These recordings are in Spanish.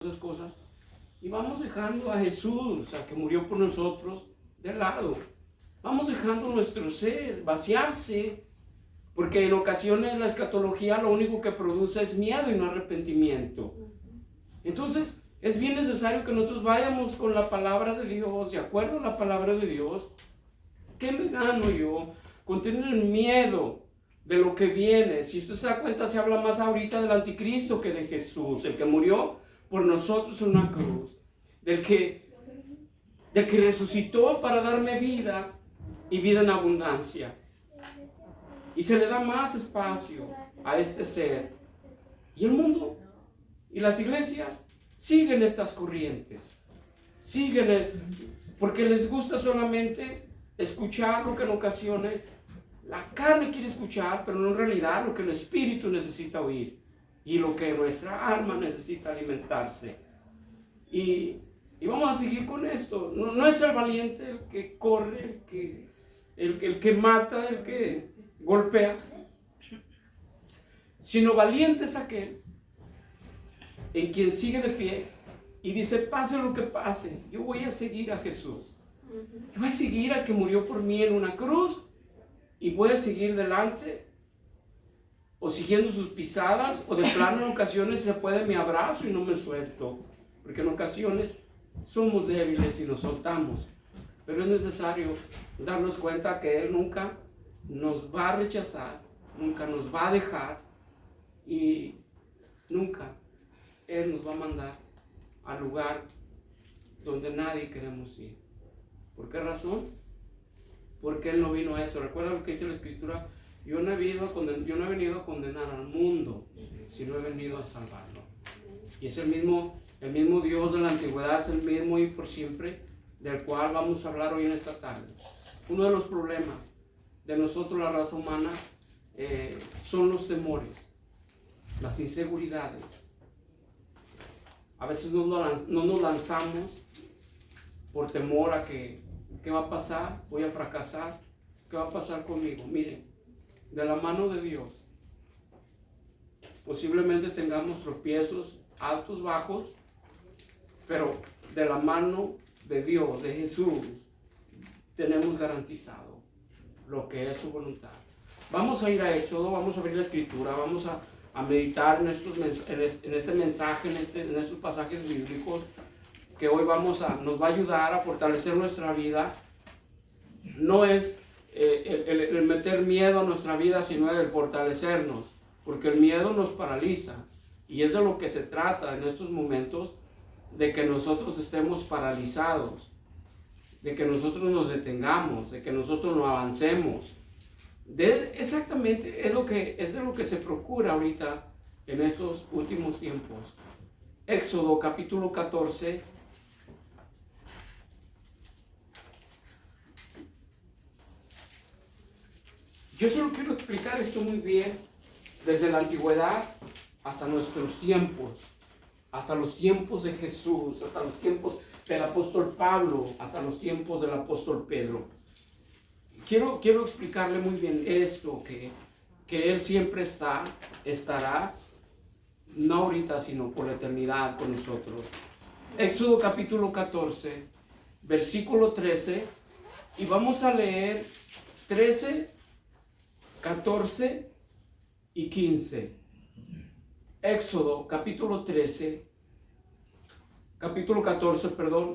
esas cosas, y vamos dejando a Jesús, a que murió por nosotros, de lado. Vamos dejando nuestro ser vaciarse, porque en ocasiones la escatología lo único que produce es miedo y no arrepentimiento. Entonces es bien necesario que nosotros vayamos con la palabra de Dios, de acuerdo a la palabra de Dios. ¿Qué me gano yo con tener miedo de lo que viene? Si usted se da cuenta, se habla más ahorita del anticristo que de Jesús, el que murió por nosotros en una cruz, del que resucitó para darme vida y vida en abundancia. Y se le da más espacio a este ser. Y el mundo y las iglesias siguen estas corrientes. Siguen porque les gusta solamente escuchar lo que en ocasiones la carne quiere escuchar, pero no en realidad lo que el espíritu necesita oír y lo que nuestra alma necesita alimentarse. Y vamos a seguir con esto. No es el valiente el que corre, el que mata, el que golpea, sino valiente es aquel en quien sigue de pie y dice: pase lo que pase, yo voy a seguir a Jesús. Yo voy a seguir al que murió por mí en una cruz y voy a seguir delante, o siguiendo sus pisadas, o de plano en ocasiones se puede me abrazo y no me suelto, porque en ocasiones somos débiles y nos soltamos, pero es necesario darnos cuenta que Él nunca nos va a rechazar, nunca nos va a dejar, y nunca Él nos va a mandar al lugar donde nadie queremos ir. ¿Por qué razón? Porque Él no vino a eso. Recuerda lo que dice la Escritura: yo no he venido a condenar al mundo, sino he venido a salvarlo. Y es el mismo Dios de la antigüedad, es el mismo y por siempre, del cual vamos a hablar hoy en esta tarde. Uno de los problemas de nosotros, la raza humana, son los temores, las inseguridades. A veces no nos lanzamos por temor a que ¿qué va a pasar? ¿Voy a fracasar? ¿Qué va a pasar conmigo? Miren, de la mano de Dios posiblemente tengamos tropiezos, altos, bajos, pero de la mano de Dios, de Jesús, tenemos garantizado lo que es su voluntad. Vamos a ir a Éxodo, vamos a abrir la Escritura, vamos a meditar en este mensaje, en estos pasajes bíblicos que hoy nos va a ayudar a fortalecer nuestra vida. No es el meter miedo a nuestra vida, sino el fortalecernos, porque el miedo nos paraliza, y es de lo que se trata en estos momentos, de que nosotros estemos paralizados, de que nosotros nos detengamos, de que nosotros no avancemos. Exactamente es de lo que se procura ahorita en estos últimos tiempos. Éxodo capítulo 14. Yo solo quiero explicar esto muy bien, desde la antigüedad hasta nuestros tiempos, hasta los tiempos de Jesús, hasta los tiempos del apóstol Pablo, hasta los tiempos del apóstol Pedro. Quiero explicarle muy bien esto, que Él siempre estará, no ahorita, sino por la eternidad con nosotros. Éxodo capítulo 14, versículo 13, y vamos a leer 13, 14 y 15. Éxodo capítulo 14,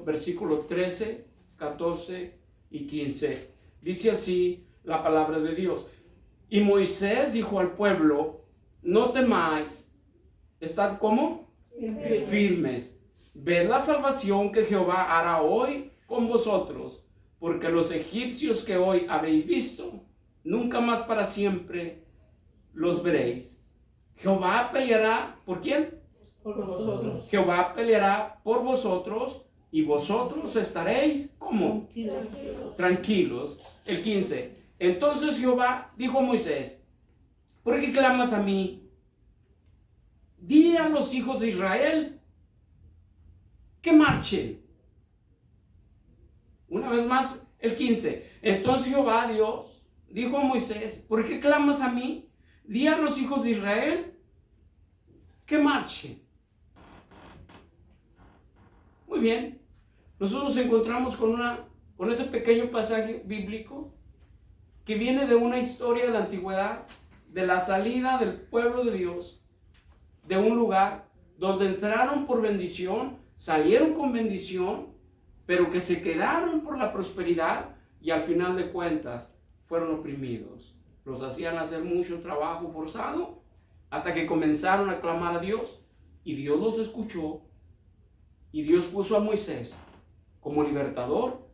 versículo 13, 14 y 15. Dice así la palabra de Dios: y Moisés dijo al pueblo: no temáis, estad ¿cómo? Firmes. Ved la salvación que Jehová hará hoy con vosotros, porque los egipcios que hoy habéis visto, nunca más para siempre los veréis. Jehová peleará, ¿por quién? Por vosotros. Jehová peleará por vosotros, y vosotros estaréis, ¿cómo? Tranquilos. El 15. Entonces Jehová dijo a Moisés: ¿por qué clamas a mí? Di a los hijos de Israel que marchen. Una vez más, el 15. Entonces Jehová Dios dijo a Moisés: ¿por qué clamas a mí? Di a los hijos de Israel que marchen. bien, nosotros nos encontramos con este pequeño pasaje bíblico que viene de una historia de la antigüedad, de la salida del pueblo de Dios, de un lugar donde entraron por bendición, salieron con bendición, pero que se quedaron por la prosperidad y al final de cuentas fueron oprimidos. Los hacían hacer mucho trabajo forzado hasta que comenzaron a clamar a Dios y Dios los escuchó y Dios puso a Moisés como libertador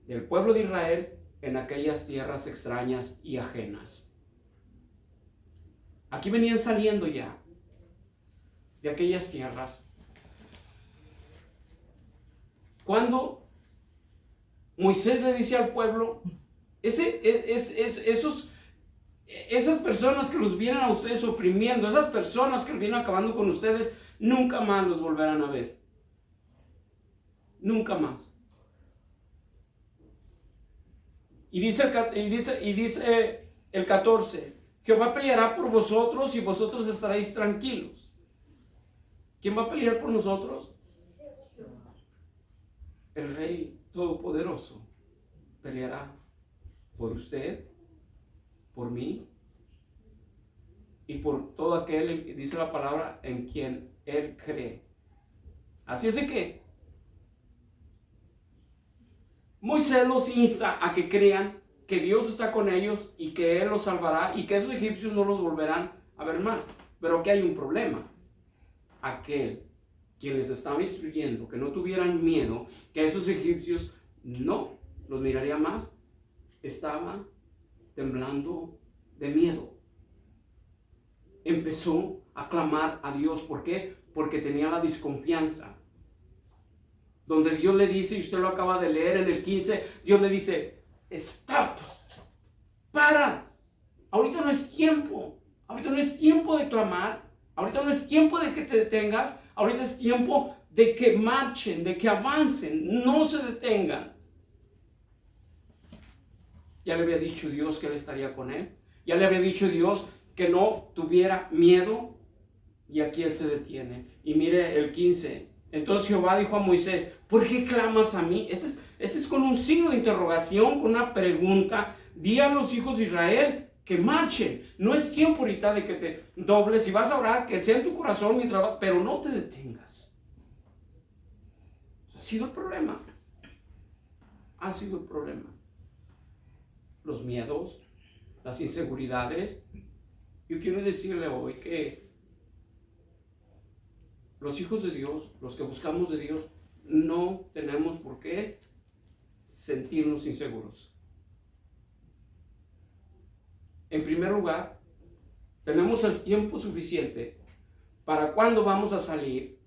del pueblo de Israel en aquellas tierras extrañas y ajenas. Aquí venían saliendo ya de aquellas tierras. Cuando Moisés le dice al pueblo, esas personas que los vienen a ustedes oprimiendo, esas personas que vienen acabando con ustedes, nunca más los volverán a ver. Nunca más. Y dice el 14, Jehová peleará por vosotros y vosotros estaréis tranquilos. ¿Quién va a pelear por nosotros? El Rey Todopoderoso peleará por usted, por mí y por todo aquel, dice la palabra, en quien Él cree. Así es de que Moisés los insta a que crean que Dios está con ellos y que Él los salvará y que esos egipcios no los volverán a ver más. Pero que hay un problema. Aquel quien les estaba instruyendo que no tuvieran miedo, que esos egipcios no los miraría más, estaba temblando de miedo. Empezó a clamar a Dios. ¿Por qué? Porque tenía la desconfianza. Donde Dios le dice, y usted lo acaba de leer en el 15, Dios le dice, stop, para, ahorita no es tiempo, ahorita no es tiempo de clamar, ahorita no es tiempo de que te detengas, ahorita es tiempo de que marchen, de que avancen, no se detengan. Ya le había dicho Dios que Él estaría con él, ya le había dicho Dios que no tuviera miedo, y aquí Él se detiene. Y mire el 15. Entonces Jehová dijo a Moisés, ¿por qué clamas a mí? Este es con un signo de interrogación, con una pregunta. Di a los hijos de Israel que marchen. No es tiempo ahorita de que te dobles. Si vas a orar, que sea en tu corazón mientras, pero no te detengas. Ha sido el problema. Ha sido el problema. Los miedos, las inseguridades. Yo quiero decirle hoy que los hijos de Dios, los que buscamos de Dios, no tenemos por qué sentirnos inseguros. En primer lugar, tenemos el tiempo suficiente para cuando vamos a salir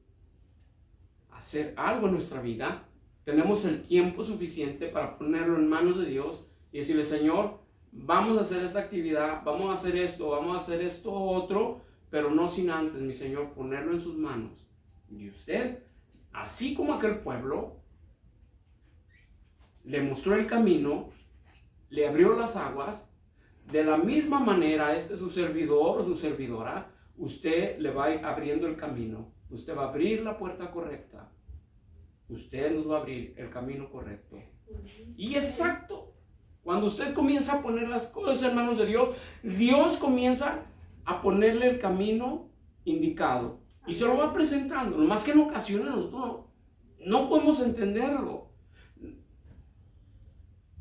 a hacer algo en nuestra vida. Tenemos el tiempo suficiente para ponerlo en manos de Dios y decirle, Señor, vamos a hacer esta actividad, vamos a hacer esto otro, pero no sin antes, mi Señor, ponerlo en sus manos. Y usted, así como aquel pueblo, le mostró el camino, le abrió las aguas, de la misma manera, su servidor o su servidora, usted le va abriendo el camino. Usted va a abrir la puerta correcta. Usted nos va a abrir el camino correcto. Y exacto, cuando usted comienza a poner las cosas en manos de Dios, Dios comienza a ponerle el camino indicado. Y se lo va presentando. Nomás que en ocasiones nosotros no podemos entenderlo.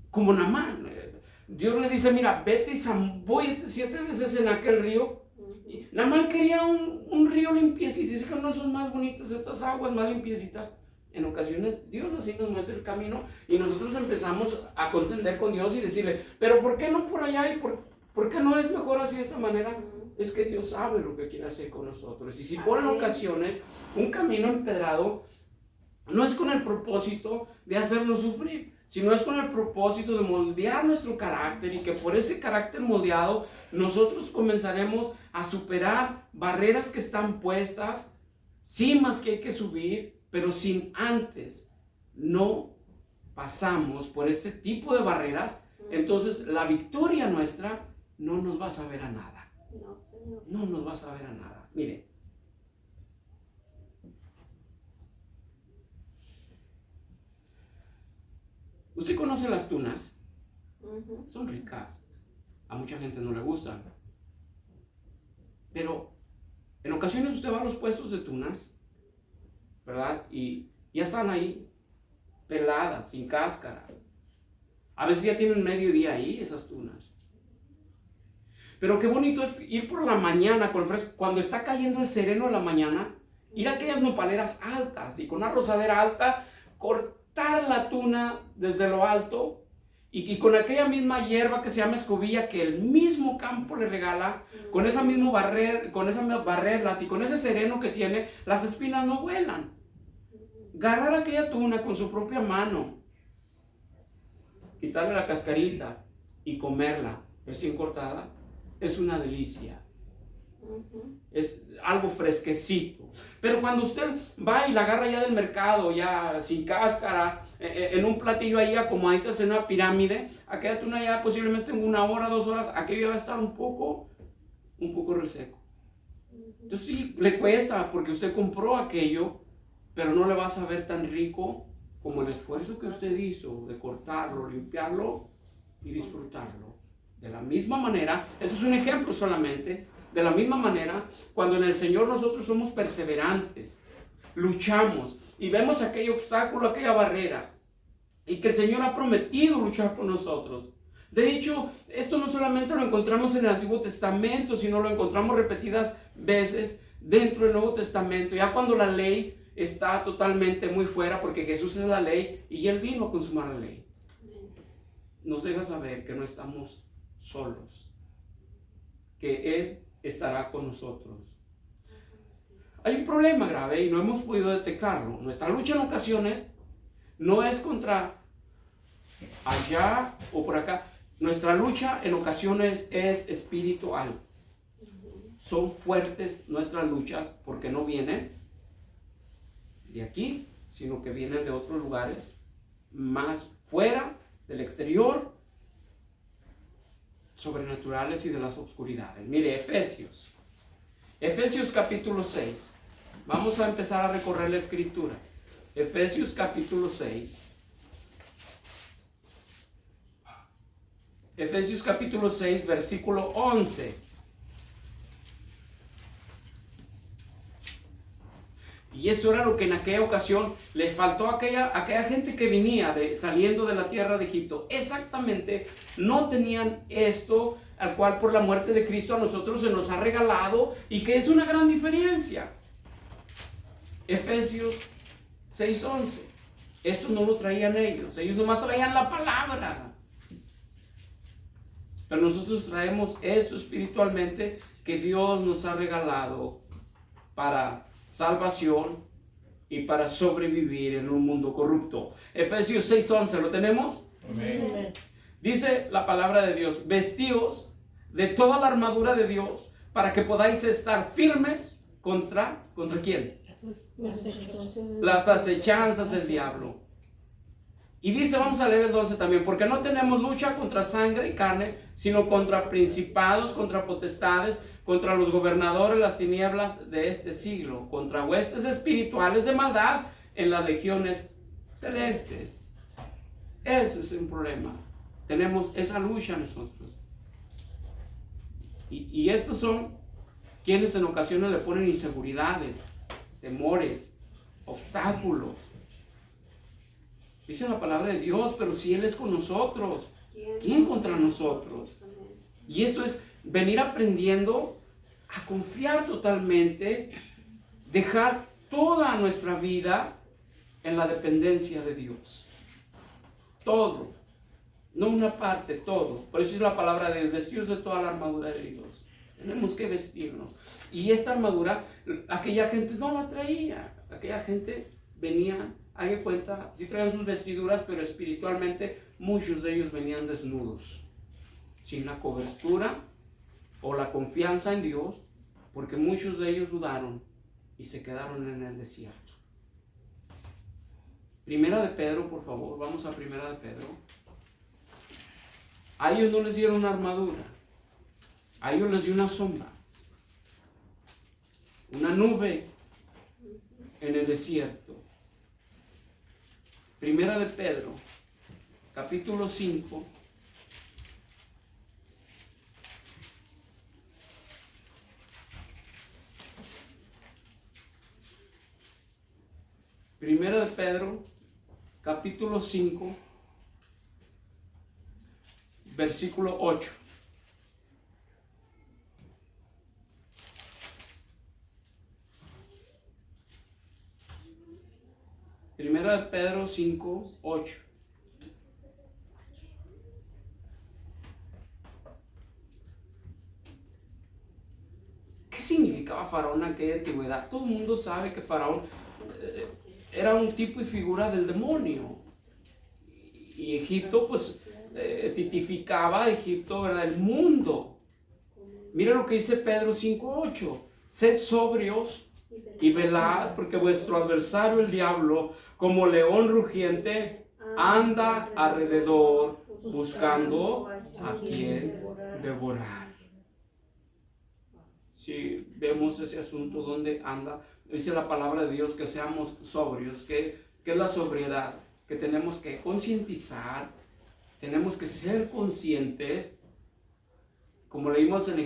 Como Naamán. Dios le dice, mira, vete y zambóyete 7 veces en aquel río. Y Naamán quería un río limpiecito. Dice que no son más bonitas estas aguas, más limpiecitas. En ocasiones Dios así nos muestra el camino y nosotros empezamos a contender con Dios y decirle, pero ¿por qué no por allá? ¿Y por qué no es mejor así de esa manera? Es que Dios sabe lo que quiere hacer con nosotros. Y si por en ocasiones un camino empedrado no es con el propósito de hacernos sufrir, sino es con el propósito de moldear nuestro carácter y que por ese carácter moldeado nosotros comenzaremos a superar barreras que están puestas, cimas que hay que subir, pero sin antes no pasamos por este tipo de barreras, entonces la victoria nuestra no nos va a saber a nada. No nos va a saber a nada. Mire, ¿Usted conoce las tunas? Son ricas. A mucha gente no le gustan. Pero en ocasiones usted va a los puestos de tunas, ¿verdad? Y ya están ahí, peladas, sin cáscara. A veces ya tienen medio día ahí esas tunas. Pero qué bonito es ir por la mañana con fresco, cuando está cayendo el sereno de la mañana, ir a aquellas nopaleras altas y con una rozadera alta, cortar la tuna desde lo alto y con aquella misma hierba que se llama escobilla que el mismo campo le regala, con esa misma barreras y con ese sereno que tiene, las espinas no vuelan. Agarrar aquella tuna con su propia mano, quitarle la cascarita y comerla recién cortada, es una delicia. Es algo fresquecito. Pero cuando usted va y la agarra ya del mercado, ya sin cáscara, en un platillo ahí acomodaditas en una pirámide, aquella tuna ya posiblemente en 1 hora, 2 horas, aquello ya va a estar un poco reseco. Entonces sí, le cuesta porque usted compró aquello, pero no le va a saber tan rico como el esfuerzo que usted hizo de cortarlo, limpiarlo y disfrutarlo. De la misma manera, eso es un ejemplo solamente, de la misma manera, cuando en el Señor nosotros somos perseverantes, luchamos y vemos aquel obstáculo, aquella barrera, y que el Señor ha prometido luchar por nosotros. De hecho, esto no solamente lo encontramos en el Antiguo Testamento, sino lo encontramos repetidas veces dentro del Nuevo Testamento, ya cuando la ley está totalmente muy fuera, porque Jesús es la ley y Él vino a consumar la ley. Nos deja saber que no estamos solos, que Él estará con nosotros. Hay un problema grave y no hemos podido detectarlo. Nuestra lucha en ocasiones no es contra allá o por acá. Nuestra lucha en ocasiones es espiritual. Son fuertes nuestras luchas porque no vienen de aquí, sino que vienen de otros lugares más fuera del exterior, sobrenaturales y de las oscuridades. Mire, Efesios capítulo 6. Vamos a empezar a recorrer la escritura. Efesios capítulo 6. Efesios capítulo 6, versículo 11. Y eso era lo que en aquella ocasión le faltó a aquella gente que venía saliendo de la tierra de Egipto. Exactamente, no tenían esto al cual por la muerte de Cristo a nosotros se nos ha regalado y que es una gran diferencia. Efesios 6:11. Esto no lo traían ellos nomás traían la palabra. Pero nosotros traemos esto espiritualmente que Dios nos ha regalado para salvación y para sobrevivir en un mundo corrupto. Efesios 6:11, ¿lo tenemos? Amén. Dice la palabra de Dios: vestíos de toda la armadura de Dios para que podáis estar firmes ¿contra quién? Las acechanzas del diablo. Y dice, vamos a leer el 12 también, porque no tenemos lucha contra sangre y carne, sino contra principados, contra potestades, contra los gobernadores, las tinieblas de este siglo, contra huestes espirituales de maldad en las legiones celestes. Ese es un problema. Tenemos esa lucha nosotros. Y estos son quienes en ocasiones le ponen inseguridades, temores, obstáculos. Dice la palabra de Dios, pero si Él es con nosotros, ¿quién contra nosotros? Y eso es venir aprendiendo a confiar totalmente, dejar toda nuestra vida en la dependencia de Dios. Todo, no una parte, todo. Por eso es la palabra de vestidos de toda la armadura de Dios. Tenemos que vestirnos. Y esta armadura, aquella gente no la traía. Aquella gente venía, haga cuenta, sí traían sus vestiduras, pero espiritualmente muchos de ellos venían desnudos, sin la cobertura o la confianza en Dios, porque muchos de ellos dudaron y se quedaron en el desierto. Primera de Pedro, por favor, vamos a Primera de Pedro. A ellos no les dieron una armadura, a ellos les dio una sombra, una nube en el desierto. Primera de Pedro, capítulo 5. Primero de Pedro, capítulo 5, versículo 8. Primera de Pedro 5, 8. ¿Qué significaba Faraón en aquella antigüedad? Todo el mundo sabe que Faraón era un tipo y figura del demonio. Y Egipto, pues, tipificaba a Egipto, ¿verdad? El mundo. Mira lo que dice Pedro 5:8. Sed sobrios y velad, porque vuestro adversario, el diablo, como león rugiente, anda alrededor buscando a quien devorar. Si vemos ese asunto donde anda, dice la palabra de Dios que seamos sobrios, que es la sobriedad, que tenemos que concientizar, tenemos que ser conscientes, como leímos en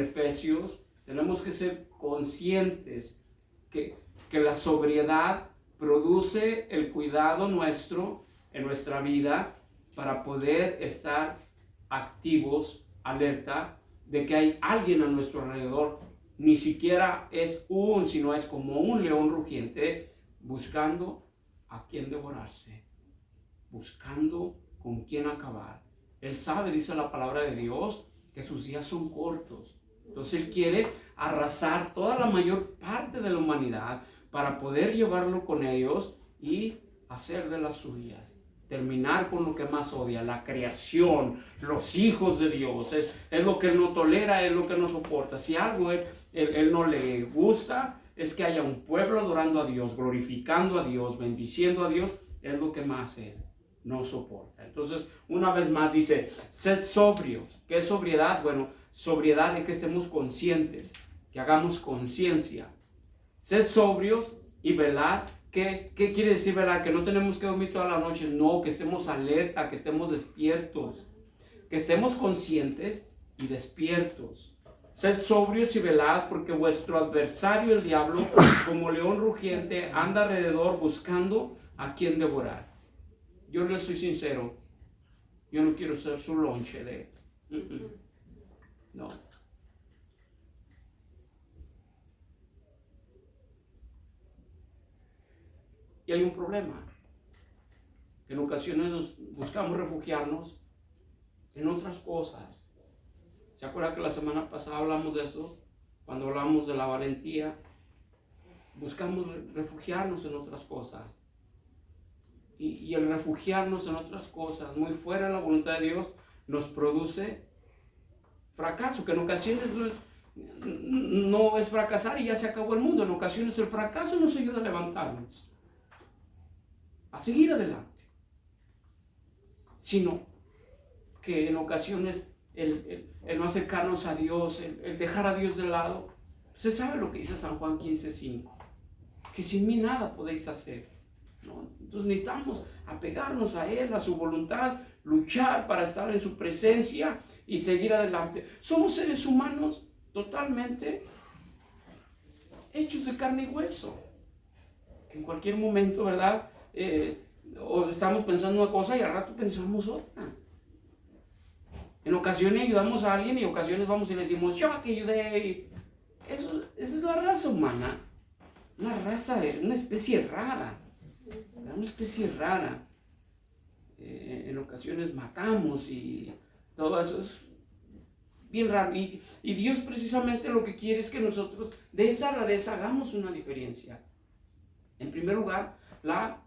Efesios, tenemos que ser conscientes que la sobriedad produce el cuidado nuestro en nuestra vida para poder estar activos, alerta, de que hay alguien a nuestro alrededor, ni siquiera es sino es como un león rugiente, buscando a quien devorarse, buscando con quién acabar. Él sabe, dice la palabra de Dios, que sus días son cortos. Entonces Él quiere arrasar toda la mayor parte de la humanidad para poder llevarlo con ellos y hacer de las suyas. Terminar con lo que más odia, la creación, los hijos de Dios. Es lo que Él no tolera, es lo que no soporta. Si algo él no le gusta, es que haya un pueblo adorando a Dios, glorificando a Dios, bendiciendo a Dios. Es lo que más Él no soporta. Entonces, una vez más dice, sed sobrios. ¿Qué es sobriedad? Bueno, sobriedad es que estemos conscientes, que hagamos conciencia. Sed sobrios y velad. ¿Qué quiere decir velar? Que no tenemos que dormir toda la noche. No, que estemos alerta, que estemos despiertos, que estemos conscientes y despiertos. Sed sobrios y velad, porque vuestro adversario, el diablo, como león rugiente, anda alrededor buscando a quien devorar. Yo les soy sincero, yo no quiero ser su lonche de... No. Y hay un problema. En ocasiones buscamos refugiarnos en otras cosas. ¿Se acuerda que la semana pasada hablamos de eso? Cuando hablamos de la valentía, buscamos refugiarnos en otras cosas. Y el refugiarnos en otras cosas, muy fuera de la voluntad de Dios, nos produce fracaso, que en ocasiones no es fracasar y ya se acabó el mundo. En ocasiones el fracaso nos ayuda a levantarnos, a seguir adelante, sino que en ocasiones el no acercarnos a Dios, el dejar a Dios de lado. Usted sabe lo que dice San Juan 15:5, que sin mí nada podéis hacer, ¿no? Entonces necesitamos apegarnos a Él, a su voluntad, luchar para estar en su presencia y seguir adelante. Somos seres humanos totalmente hechos de carne y hueso, que en cualquier momento, ¿verdad? O estamos pensando una cosa y al rato pensamos otra. En ocasiones ayudamos a alguien y en ocasiones vamos y le decimos, yo te ayudé. Esa es la raza humana. Una raza, una especie rara. Una especie rara. En ocasiones matamos y todo eso es bien raro. Y Dios precisamente lo que quiere es que nosotros de esa rareza hagamos una diferencia. En primer lugar, la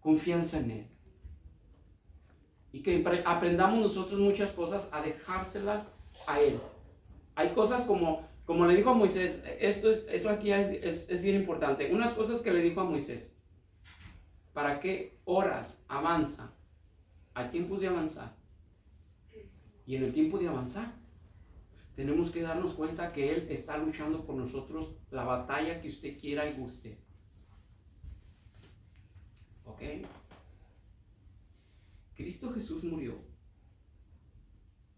confianza en Él. Y que aprendamos nosotros muchas cosas a dejárselas a Él. Hay cosas como le dijo a Moisés, eso aquí es bien importante. Unas cosas que le dijo a Moisés. ¿Para qué oras? Avanza. Hay tiempos de avanzar. Y en el tiempo de avanzar, tenemos que darnos cuenta que Él está luchando por nosotros la batalla que usted quiera y guste. ¿Ok? Cristo Jesús murió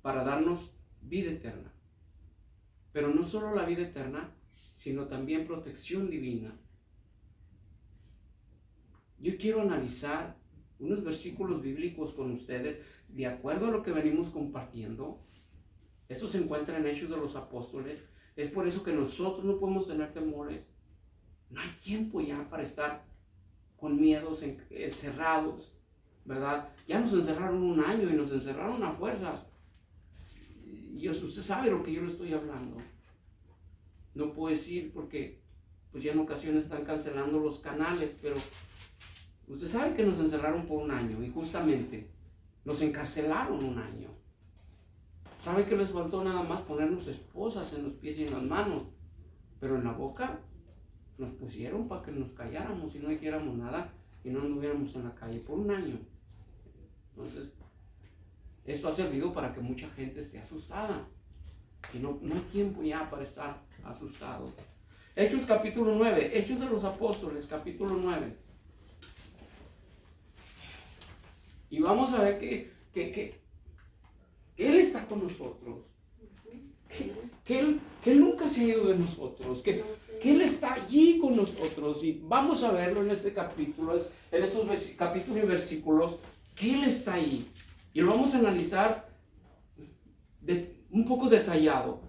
para darnos vida eterna. Pero no solo la vida eterna, sino también protección divina. Yo quiero analizar unos versículos bíblicos con ustedes de acuerdo a lo que venimos compartiendo. Esto se encuentra en Hechos de los Apóstoles. Es por eso que nosotros no podemos tener temores. No hay tiempo ya para estar con miedos encerrados, ¿verdad? Ya nos encerraron un año y nos encerraron a fuerzas. Y usted sabe lo que yo le estoy hablando. No puedo decir porque pues ya en ocasiones están cancelando los canales, pero usted sabe que nos encerraron por un año y justamente nos encarcelaron un año. ¿Sabe que les faltó nada más ponernos esposas en los pies y en las manos? Pero en la boca nos pusieron para que nos calláramos y no dijéramos nada y no anduviéramos en la calle por un año. Entonces, esto ha servido para que mucha gente esté asustada. Y no hay tiempo ya para estar asustados. Hechos capítulo 9, Hechos de los Apóstoles capítulo 9. Y vamos a ver que Él está con nosotros. Que Él nunca se ha ido de nosotros. Que Él está allí con nosotros. Y vamos a verlo en este capítulo, en estos capítulos y versículos, que Él está ahí. Y lo vamos a analizar un poco detallado.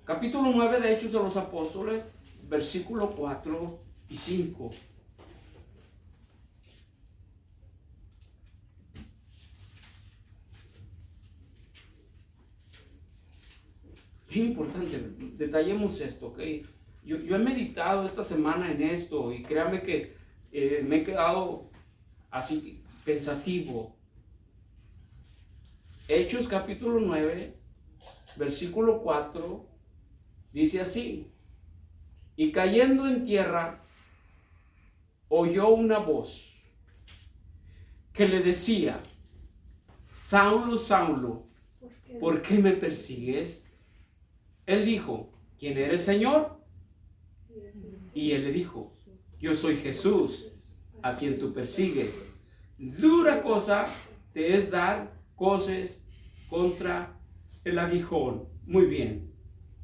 Capítulo 9 de Hechos de los Apóstoles, versículo 4 y 5. Es importante, detallemos esto, ¿ok? Yo he meditado esta semana en esto y créame que me he quedado así pensativo. Hechos capítulo 9, versículo 4, dice así: y cayendo en tierra, oyó una voz que le decía: Saulo, Saulo, ¿por qué me persigues? Él dijo: ¿quién eres, Señor? Y él le dijo: yo soy Jesús, a quien tú persigues. Dura cosa te es dar coces contra el aguijón. Muy bien.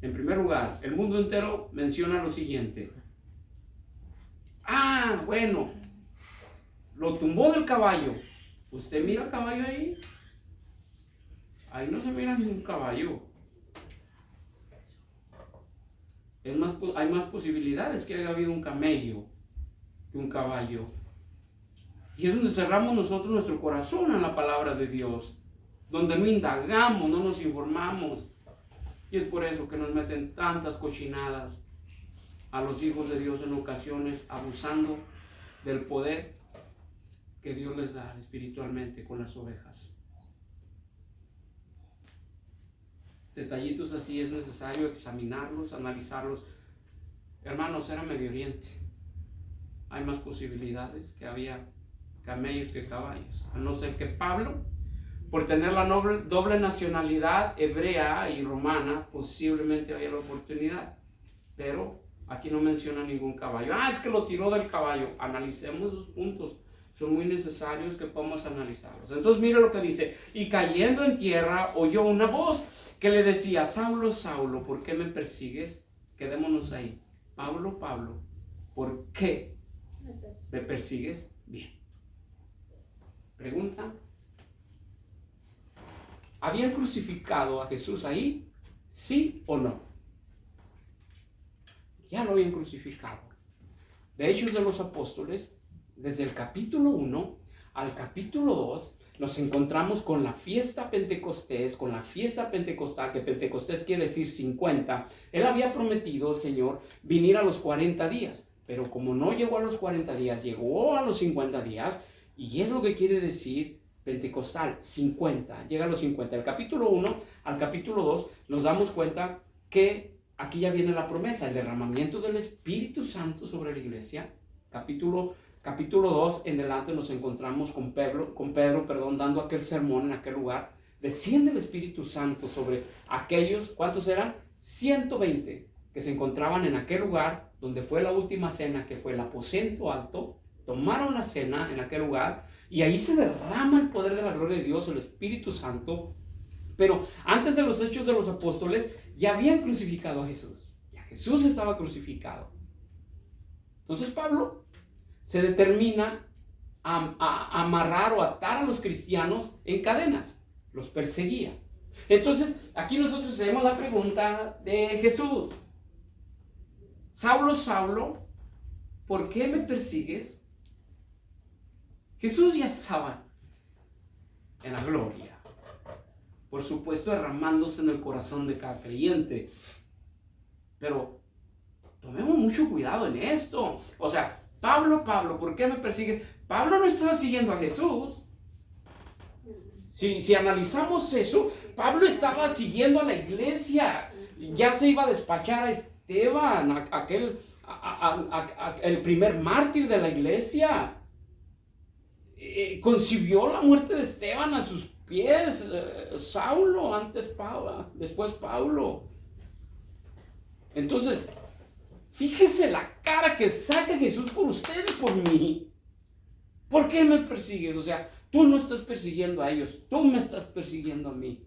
En primer lugar, el mundo entero menciona lo siguiente. Bueno, lo tumbó del caballo. ¿Usted mira el caballo ahí? Ahí no se mira ningún caballo. Hay más posibilidades que haya habido un camello que un caballo. Y es donde cerramos nosotros nuestro corazón a la palabra de Dios, donde no indagamos, no nos informamos. Y es por eso que nos meten tantas cochinadas a los hijos de Dios en ocasiones, abusando del poder que Dios les da espiritualmente con las ovejas. Detallitos así es necesario examinarlos, analizarlos. Hermanos, era Medio Oriente. Hay más posibilidades que había camellos que caballos. A no ser que Pablo, por tener la doble nacionalidad hebrea y romana, posiblemente había la oportunidad. Pero aquí no menciona ningún caballo. Es que lo tiró del caballo. Analicemos esos puntos. Son muy necesarios que podamos analizarlos. Entonces mire lo que dice: y cayendo en tierra oyó una voz que le decía: Saulo, Saulo, ¿por qué me persigues? Quedémonos ahí. Pablo, Pablo, ¿por qué me persigues? Bien. Pregunta: ¿habían crucificado a Jesús ahí? ¿Sí o no? Ya lo habían crucificado. De Hechos de los Apóstoles, desde el capítulo 1 al capítulo 2, nos encontramos con la fiesta Pentecostés, con la fiesta pentecostal, que Pentecostés quiere decir 50. Él había prometido, el Señor, venir a los 40 días, pero como no llegó a los 40 días, llegó a los 50 días, y es lo que quiere decir Pentecostal, 50, llega a los 50. Del capítulo 1 al capítulo 2 nos damos cuenta que aquí ya viene la promesa, el derramamiento del Espíritu Santo sobre la iglesia. Capítulo 2 en adelante nos encontramos con Pedro, dando aquel sermón en aquel lugar. Desciende el Espíritu Santo sobre aquellos, ¿cuántos eran? 120 que se encontraban en aquel lugar donde fue la última cena, que fue el aposento alto, tomaron la cena en aquel lugar y ahí se derrama el poder de la gloria de Dios, el Espíritu Santo. Pero antes de los Hechos de los Apóstoles ya habían crucificado a Jesús. Ya Jesús estaba crucificado. Entonces Pablo se determina a amarrar o atar a los cristianos en cadenas. Los perseguía. Entonces aquí nosotros tenemos la pregunta de Jesús. Saulo, Saulo, ¿por qué me persigues? Jesús ya estaba en la gloria. Por supuesto, derramándose en el corazón de cada creyente. Pero tomemos mucho cuidado en esto. O sea, Pablo, ¿por qué me persigues? Pablo no estaba siguiendo a Jesús. Si analizamos eso, Pablo estaba siguiendo a la iglesia. Ya se iba a despachar a Esteban, el primer mártir de la iglesia. Concibió la muerte de Esteban a sus pies. Saulo, antes Pablo, después Pablo. Entonces, fíjese la cara que saca Jesús por usted y por mí. ¿Por qué me persigues? O sea, tú no estás persiguiendo a ellos, tú me estás persiguiendo a mí.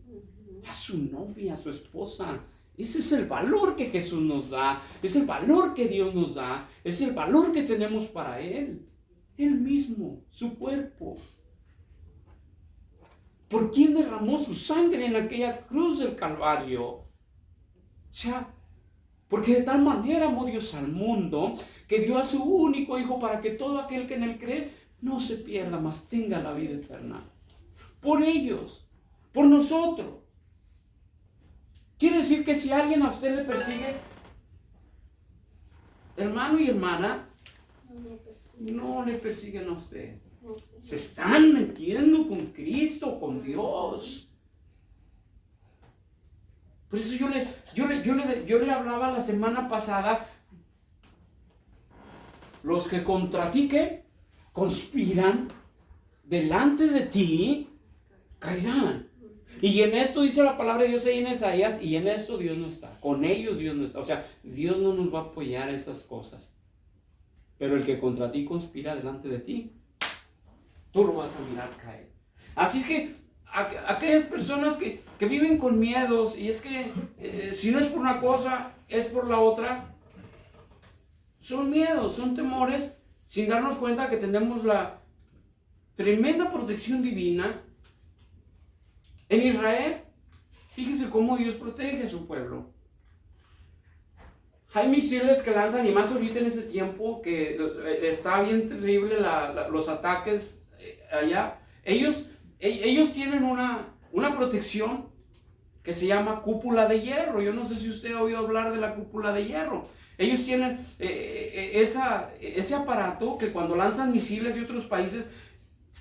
A su novia, a su esposa. Ese es el valor que Jesús nos da, es el valor que Dios nos da, es el valor que tenemos para Él. Él mismo, su cuerpo. ¿Por quién derramó su sangre en aquella cruz del Calvario? O sea, porque de tal manera amó Dios al mundo, que dio a su único Hijo para que todo aquel que en Él cree no se pierda, mas tenga la vida eterna. Por ellos, por nosotros. Quiere decir que si alguien a usted le persigue, hermano y hermana, no le persiguen a usted. Se están metiendo con Cristo, con Dios. Por eso yo le hablaba la semana pasada. Los que contra ti que conspiran delante de ti caerán. Y en esto dice la palabra de Dios ahí en Isaías, y en esto Dios no está. Con ellos Dios no está. O sea, Dios no nos va a apoyar esas cosas. Pero el que contra ti conspira delante de ti, tú lo vas a mirar caer. Así es que aquellas personas que viven con miedos, y es que si no es por una cosa, es por la otra, son miedos, son temores, sin darnos cuenta que tenemos la tremenda protección divina. En Israel, fíjese cómo Dios protege a su pueblo. Hay misiles que lanzan, y más ahorita en este tiempo que está bien terrible los ataques allá. Ellos tienen una protección que se llama cúpula de hierro. Yo no sé si usted ha oído hablar de la cúpula de hierro. Ellos tienen ese aparato que cuando lanzan misiles de otros países,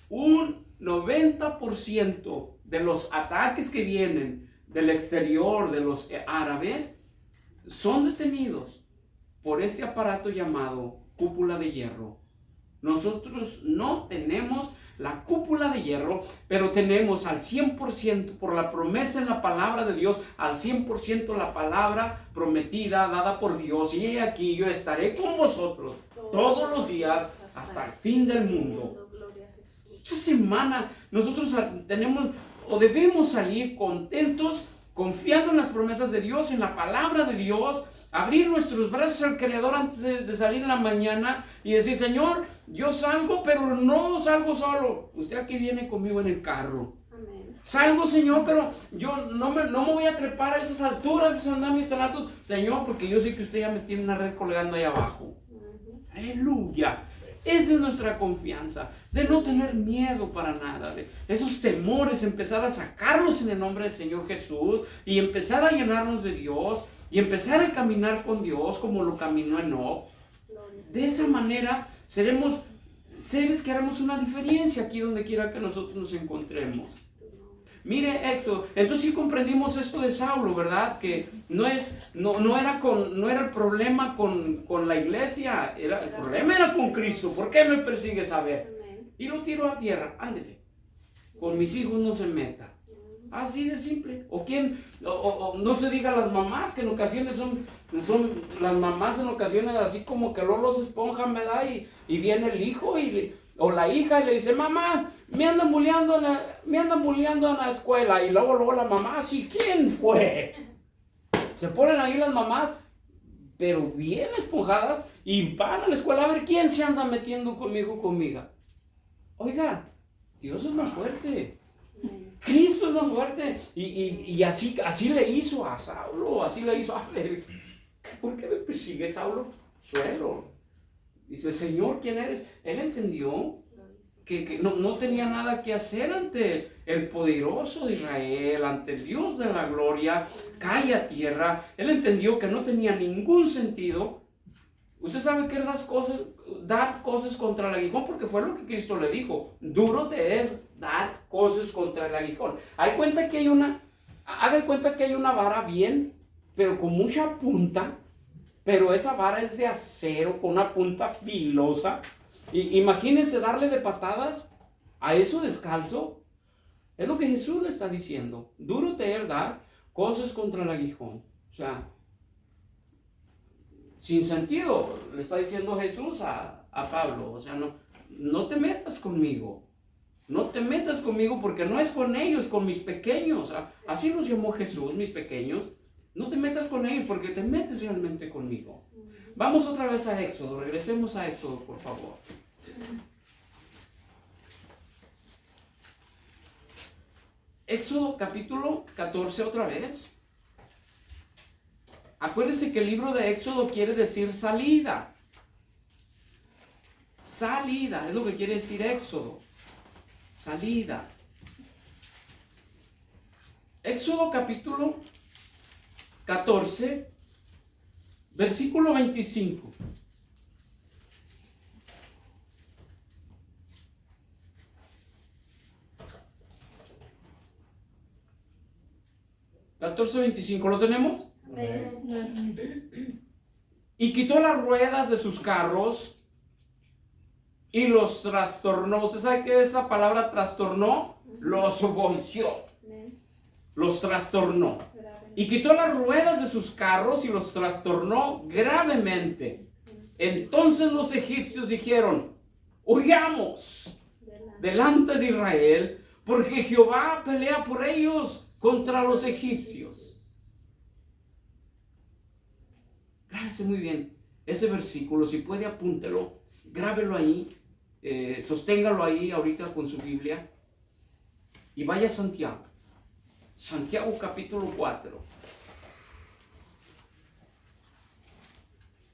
un 90% de los ataques que vienen del exterior, de los árabes, son detenidos por ese aparato llamado cúpula de hierro. Nosotros no tenemos la cúpula de hierro, pero tenemos al 100% por la promesa en la palabra de Dios, al 100% la palabra prometida dada por Dios. Y he aquí, yo estaré con vosotros todos los días hasta el fin del mundo. Esta semana nosotros tenemos o debemos salir contentos, confiando en las promesas de Dios, en la palabra de Dios, abrir nuestros brazos al Creador antes de salir en la mañana y decir: Señor, yo salgo, pero no salgo solo. Usted aquí viene conmigo en el carro. Amén. Salgo, Señor, pero yo no me voy a trepar a esas alturas, esos andamios tan altos, Señor, porque yo sé que usted ya me tiene una red colgando ahí abajo. Aleluya. Esa es nuestra confianza, de no tener miedo para nada, de esos temores, empezar a sacarlos en el nombre del Señor Jesús y empezar a llenarnos de Dios y empezar a caminar con Dios como lo caminó Enoc. De esa manera seremos seres que haremos una diferencia aquí donde quiera que nosotros nos encontremos. Mire Éxodo, entonces sí comprendimos esto de Saulo, ¿verdad? Que no era el problema con la iglesia, el problema era con Cristo. ¿Por qué me persigues? A ver. Y lo tiró a tierra, ándele. Con mis hijos no se meta. Así de simple. O no se diga las mamás, que en ocasiones son las mamás en ocasiones así como que luego los esponjan, ¿verdad? Y viene el hijo o la hija y le dice, mamá, me andan bulleando en la escuela. Y luego la mamá, ¿sí quién fue? Se ponen ahí las mamás, pero bien esponjadas, y van a la escuela a ver quién se anda metiendo conmigo, conmigo. Oiga, Dios es más fuerte. Cristo es más fuerte. Y así le hizo a Saulo, así le hizo a ver. ¿Por qué me persigue, Saulo? Suelo. Dice, Señor, ¿quién eres? Él entendió que no tenía nada que hacer ante el poderoso de Israel, ante el Dios de la gloria. Cae a tierra. Él entendió que no tenía ningún sentido. Usted sabe que dar cosas contra el aguijón, porque fue lo que Cristo le dijo. Duro te es dar cosas contra el aguijón. Haga cuenta que hay una vara bien, pero con mucha punta, pero esa vara es de acero, con una punta filosa. Imagínense darle de patadas a eso descalzo. Es lo que Jesús le está diciendo. Duro te es dar cosas contra el aguijón. O sea, sin sentido, le está diciendo Jesús a Pablo. O sea, no te metas conmigo. No te metas conmigo, porque no es con ellos, con mis pequeños. Así los llamó Jesús, mis pequeños. No te metas con ellos, porque te metes realmente conmigo. Vamos otra vez a Éxodo. Regresemos a Éxodo, por favor. Éxodo capítulo 14 otra vez. Acuérdense que el libro de Éxodo quiere decir salida. Salida, es lo que quiere decir Éxodo. Salida. Éxodo capítulo 14, versículo 25. ¿lo tenemos? Y quitó las ruedas de sus carros y los trastornó. ¿Usted sabe qué es esa palabra trastornó? Los volteó. Los trastornó. Y quitó las ruedas de sus carros y los trastornó gravemente. Entonces los egipcios dijeron, huyamos delante de Israel, porque Jehová pelea por ellos contra los egipcios. Grábese muy bien ese versículo, si puede apúntelo, grábelo ahí, sosténgalo ahí ahorita con su Biblia y vaya a Santiago. Santiago capítulo 4.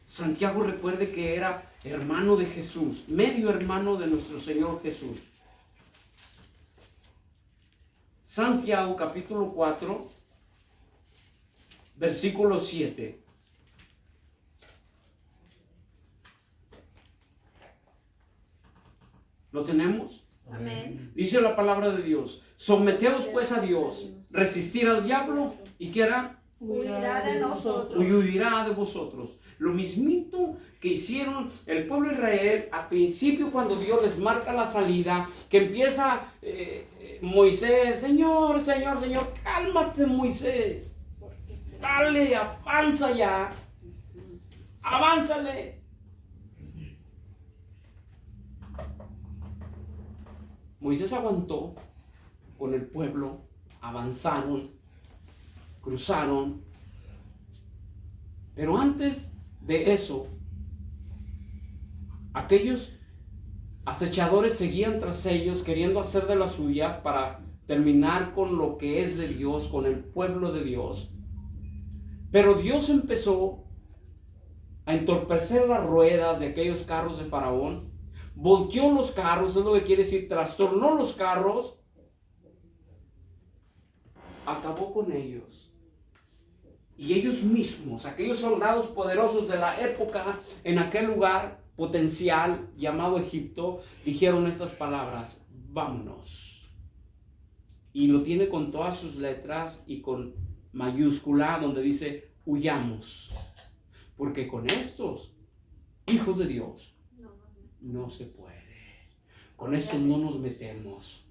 Santiago, recuerde que era hermano de Jesús, medio hermano de nuestro Señor Jesús. Santiago capítulo 4, versículo 7. ¿Lo tenemos? Amén. Dice la palabra de Dios, someteos pues a Dios, resistir al diablo, ¿y qué hará? Huirá de nosotros. Huirá de vosotros. Lo mismito que hicieron el pueblo de Israel al principio, cuando Dios les marca la salida, que empieza Moisés, Señor, cálmate, Moisés, dale, avanza ya, avánzale. Moisés aguantó con el pueblo, avanzaron, cruzaron, pero antes de eso, aquellos acechadores seguían tras ellos, queriendo hacer de las suyas para terminar con lo que es de Dios, con el pueblo de Dios. Pero Dios empezó a entorpecer las ruedas de aquellos carros de Faraón, volteó los carros, es lo que quiere decir, trastornó los carros, acabó con ellos. Y ellos mismos, aquellos soldados poderosos de la época, en aquel lugar potencial llamado Egipto, dijeron estas palabras: vámonos. Y lo tiene con todas sus letras y con mayúscula, donde dice huyamos, porque con estos hijos de Dios no se puede. Con estos no nos metemos.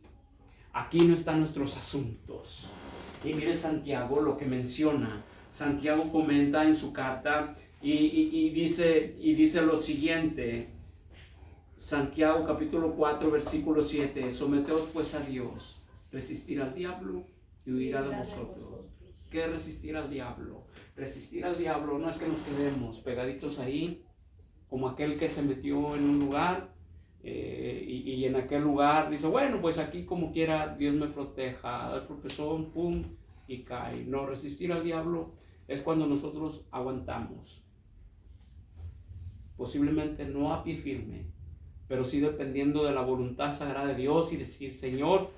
aquí no están nuestros asuntos. Y mire Santiago lo que menciona. Santiago comenta en su carta y dice lo siguiente. Santiago capítulo 4 versículo 7. Someteos pues a Dios, resistir al diablo y huirá de vosotros. ¿Qué es resistir al diablo? Resistir al diablo no es que nos quedemos pegaditos ahí como aquel que se metió en un lugar y en aquel lugar dice, bueno, pues aquí como quiera Dios me proteja, da el tropezón, pum, y cae. No, resistir al diablo es cuando nosotros aguantamos, posiblemente no a pie firme, pero sí dependiendo de la voluntad sagrada de Dios y decir, Señor,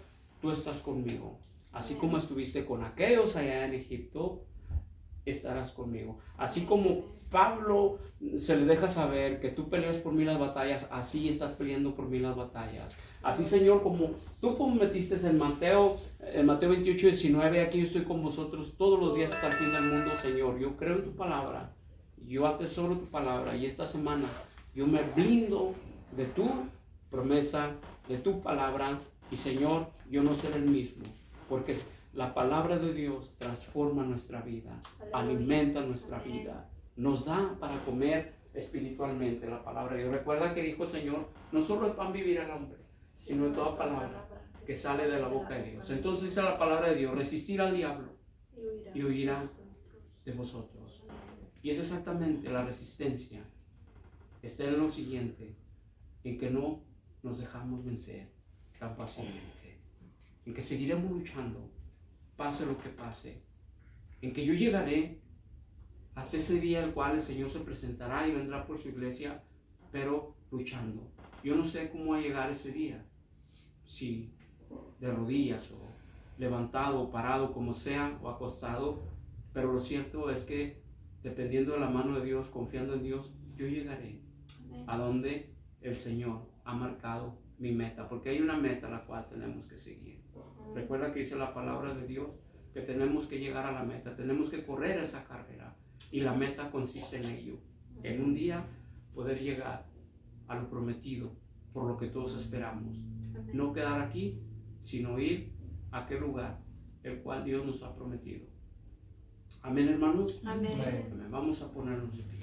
tú estás conmigo, así como estuviste con aquellos allá en Egipto, estarás conmigo. Así como Pablo se le deja saber que tú peleas por mí las batallas, así estás peleando por mí las batallas. Así, Señor, como tú prometiste en Mateo 28, 19, aquí yo estoy con vosotros todos los días hasta el fin del mundo, Señor. Yo creo en tu palabra, yo atesoro tu palabra y esta semana yo me blindo de tu promesa, de tu palabra y, Señor, yo no seré el mismo, porque la palabra de Dios transforma nuestra vida, alimenta nuestra vida, nos da para comer espiritualmente la palabra de Dios. Recuerda que dijo el Señor, no solo el pan vivirá el hombre, sino de toda palabra que sale de la boca de Dios. Entonces dice la palabra de Dios, resistir al diablo y huirá de vosotros. Y es exactamente la resistencia. Está en lo siguiente, en que no nos dejamos vencer tan fácilmente, en que seguiremos luchando, pase lo que pase, en que yo llegaré hasta ese día el cual el Señor se presentará y vendrá por su iglesia, pero luchando. Yo no sé cómo va a llegar ese día, si de rodillas o levantado o parado, como sea, o acostado, pero lo cierto es que dependiendo de la mano de Dios, confiando en Dios, yo llegaré a donde el Señor ha marcado mi meta, porque hay una meta a la cual tenemos que seguir. Recuerda que dice la palabra de Dios que tenemos que llegar a la meta, tenemos que correr esa carrera y la meta consiste en ello, en un día poder llegar a lo prometido, por lo que todos esperamos. No quedar aquí, sino ir a aquel lugar el cual Dios nos ha prometido. Amén, hermanos. Amén. Amén. Vamos a ponernos de pie.